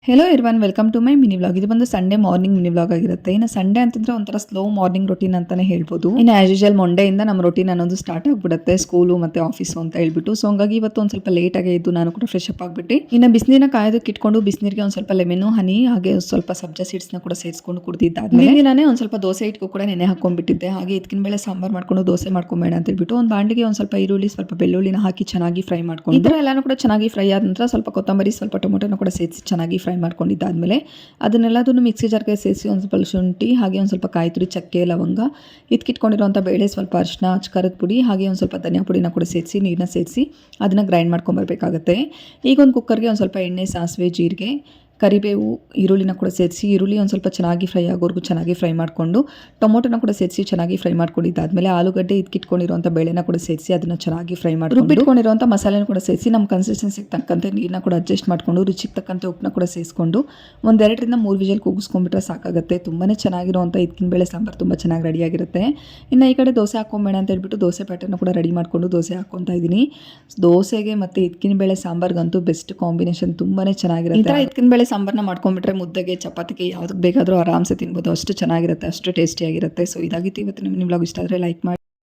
Hello everyone, welcome to my mini vlog. ಇದು ಬಂದು Sunday morning mini vlog ಆಗಿರುತ್ತೆ. ಇನ್ನು ಸಂಡೇ ಅಂತಂದ್ರೆ ಒಂಥರ ಸ್ಲೋ ಮಾರ್ನಿಂಗ್ ರೊಟೀನ್ ಅಂತಾನೆ ಹೇಳ್ಬೋದು. ಇನ್ನು ಆಸ್ ಯೂಶುವಲ್ ಮಂಡೆಯಿಂದ ನಮ್ಮ ರೊಟೀನ್ ಅನ್ನೋದು ಸ್ಟಾರ್ಟ್ ಆಗ್ಬಿಡುತ್ತೆ, ಸ್ಕೂಲು ಮತ್ತೆ ಆಫೀಸು ಅಂತ ಹೇಳ್ಬಿಟ್ಟು. ಸೊ ಹಂಗಾಗಿ ಇವತ್ತು ಒಂದು ಸ್ವಲ್ಪ ಲೇಟ್ ಆಗಿ ಇದ್ದು ನಾನು ಕೂಡ ಫ್ರೆಶ್ ಅಪ್ ಆಗ್ಬಿಟ್ಟು ಇನ್ನು ಬಿಸಿನೀರನ್ನ ಕಾಯೋದಕ್ಕೆ ಇಟ್ಕೊಂಡು ಬಿಸಿನೀರಿಗೆ ಒಂದು ಸ್ವಲ್ಪ ಲೆಮನ್ನು, ಹನಿ ಹಾಗೆ ಸ್ವಲ್ಪ ಸಬ್ಜಾ ಸೀಡ್ಸ್ನ ಕೂಡ ಸೇರಿಸ್ಕೊಂಡು ಕುಡಿದಿದ್ದಾದ್ಮೇಲೆ ದಿನಾನೇ ಒಂದು ಸ್ವಲ್ಪ ದೋಸೆ ಇಟ್ಕೂ ಕೂಡ ನೆನೆ ಹಾಕೊಂಡ್ಬಿಟ್ಟಿದ್ದೆ. ಹಾಗೆ ಇದಕ್ಕಿನ ಬೇಳೆ ಸಾಂಬಾರ್ ಮಾಡ್ಕೊಂಡು ದೋಸೆ ಮಾಡ್ಕೊಂಬೇಡ ಅಂತ ಹೇಳ್ಬಿಟ್ಟು ಒಂದು ಬಾಂಡಿಗೆ ಒಂದು ಸ್ವಲ್ಪ ಈರುಳ್ಳಿ, ಸ್ವಲ್ಪ ಬೆಳ್ಳುಳ್ಳಿನ ಹಾಕಿ ಚೆನ್ನಾಗಿ ಫ್ರೈ ಮಾಡ್ಕೊಂಡು ಇದರ ಎಲ್ಲಾನು ಕೂಡ ಚೆನ್ನಾಗಿ ಫ್ರೈ ಆದ ನಂತರ ಸ್ವಲ್ಪ ಕೊತ್ತಂಬರಿ, ಸ್ವಲ್ಪ ಟೊಮೊಟೊನ ಕೂಡ ಸೇರಿಸಿ ಚೆನ್ನಾಗಿ ಫ್ರೈ ಮಾಡ್ಕೊಂಡಿದ್ದಾದ್ಮೇಲೆ ಅದನ್ನೆಲ್ಲದನ್ನು ಮಿಕ್ಸಿ ಜಾರ್ಗೆ ಸೇರಿಸಿ ಒಂದು ಸ್ವಲ್ಪ ಶುಂಠಿ, ಹಾಗೆ ಒಂದು ಸ್ವಲ್ಪ ಕಾಯಿ ತುರಿ, ಚಕ್ಕೆ, ಲವಂಗ, ಇದಕ್ಕಿಟ್ಕೊಂಡಿರುವಂಥ ಬೇಳೆ, ಸ್ವಲ್ಪ ಅರಿಶಿನ, ಖಾರದ ಪುಡಿ, ಹಾಗೆ ಒಂದು ಸ್ವಲ್ಪ ಧನಿಯಾ ಪುಡಿನ ಕೂಡ ಸೇರಿಸಿ ನೀರನ್ನ ಸೇರಿಸಿ ಅದನ್ನು ಗ್ರೈಂಡ್ ಮಾಡ್ಕೊಂಬರ್ಬೇಕಾಗತ್ತೆ. ಈಗ ಒಂದು ಕುಕ್ಕರ್ಗೆ ಒಂದು ಸ್ವಲ್ಪ ಎಣ್ಣೆ, ಸಾಸಿವೆ, ಜೀರಿಗೆ, ಕರಿಬೇವು, ಈರುಳ್ಳಿನ ಕೂಡ ಸೇರಿಸಿ ಈರುಳ್ಳಿ ಒಂದು ಸ್ವಲ್ಪ ಚೆನ್ನಾಗಿ ಫ್ರೈ ಆಗೋವರೆಗೂ ಚೆನ್ನಾಗಿ ಫ್ರೈ ಮಾಡಿಕೊಂಡು ಟೊಮೊಟೊನ ಕೂಡ ಸೇರಿಸಿ ಚೆನ್ನಾಗಿ ಫ್ರೈ ಮಾಡ್ಕೊಂಡಿದ್ದಾದ್ಮೇಲೆ ಆಲೂಗಡ್ಡೆ ಇದಕ್ಕಿಟ್ಕೊಂಡಿರುವಂಥ ಬೇಳೆನ ಕೂಡ ಸೇರಿಸಿ ಅದನ್ನು ಚೆನ್ನಾಗಿ ಫ್ರೈ ಮಾಡಿ ರುಬ್ಬಿಟ್ಕೊಂಡಿರುವಂಥ ಮಸಾಲೆನ ಕೂಡ ಸೇರಿಸಿ ನಮ್ಮ ಕನ್ಸಿಸ್ಟೆನ್ಸಿಗೆ ತಕ್ಕಂತೆ ನೀರನ್ನ ಕೂಡ ಅಡ್ಜಸ್ಟ್ ಮಾಡಿಕೊಂಡು ರುಚಿಗೆ ತಕ್ಕಂತೆ ಉಪ್ಪನ್ನ ಕೂಡ ಸೇರಿಸ್ಕೊಂಡು ಒಂದು 2-3 ವಿಜಲ್ ಕೂಗಿಸ್ಕೊಂಡ್ಬಿಟ್ರೆ ಸಾಕಾಗುತ್ತೆ. ತುಂಬಾ ಚೆನ್ನಾಗಿರುವಂಥ ಇದಕ್ಕಿನ ಬೇಳೆ ಸಾಂಬಾರು ತುಂಬ ಚೆನ್ನಾಗಿ ರೆಡಿಯಾಗಿರುತ್ತೆ. ಇನ್ನು ಈ ಕಡೆ ದೋಸೆ ಹಾಕೊಂಬೇಡ ಅಂತ ಹೇಳ್ಬಿಟ್ಟು ದೋಸೆ ಪ್ಯಾಟರ್ನ ಕೂಡ ರೆಡಿ ಮಾಡಿಕೊಂಡು ದೋಸೆ ಹಾಕ್ಕೊತಾ ಇದ್ದೀನಿ. ದೋಸೆಗೆ ಮತ್ತು ಇದಕ್ಕಿನ ಬೇಳೆ ಸಾಂಬಾರ್ಗಂತೂ ಬೆಸ್ಟ್ ಕಾಂಬಿನೇಷನ್, ತುಂಬಾ ಚೆನ್ನಾಗಿರುತ್ತೆ. ಇದಕ್ಕಿನ ಬೇಳೆ ಸಾಂಬಾರನ್ನ ಮಾಡ್ಕೊಂಡ್ಬಿಟ್ರೆ ಮುದ್ದೆಗೆ, ಚಪಾತಿಗೆ ಯಾವುದಕ್ಕೆ ಬೇಕಾದರೂ ಆರಾಮ್ಸೆ ತಿನ್ಬೋದು. ಅಷ್ಟು ಚೆನ್ನಾಗಿರುತ್ತೆ, ಅಷ್ಟು ಟೇಸ್ಟಿಯಾಗಿರುತ್ತೆ. ಸೊ ಇದಾಗಿತ್ತು ಇವತ್ತು ನಿಮ್ಮ ವ್ಲಾಗ್. ಇಷ್ಟ ಆದರೆ ಲೈಕ್ ಮಾಡಿ.